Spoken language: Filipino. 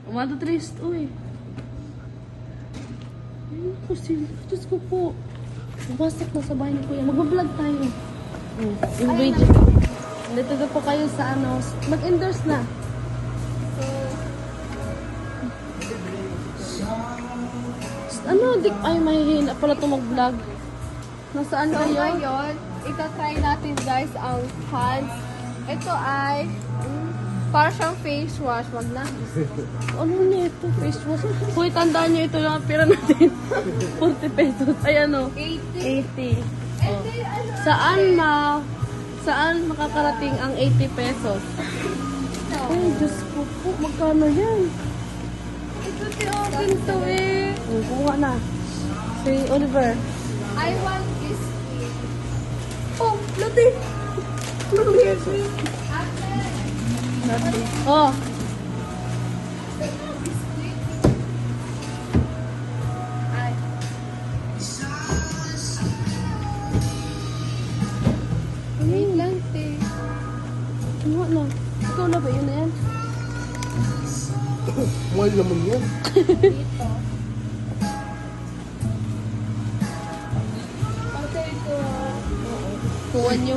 Umado trist, uy. Ay, ako sila. Diyos ko po. Basak na sa bahay ni Kuya. Mag-vlog tayo. Yung video. Dito na po kayo sa ano. Mag-endorse na. Ano, ay mahihina pala itong mag-vlog. Nasaan So kayo? ngayon, ita-try natin guys ang hands. Ito ay para siyang face wash. Wag na. Ano na ito? Face wash. Kuya, tandaan nyo ito yung pera natin. 40 pesos. Ay ano? 80. 80. Oh. Saan makakarating ang 80 pesos? Ay, Diyos ko po. Magkano yan? Ito si open to eh. Kuha na. Si Oliver. I want this kid. Oh, lati. Lati. Oh. Ay. Wait lang, te. Kuha na. Ikaw na ba? Yun na yan? Mahal naman yan. Dito. Pagkay ko. Kuha niyo.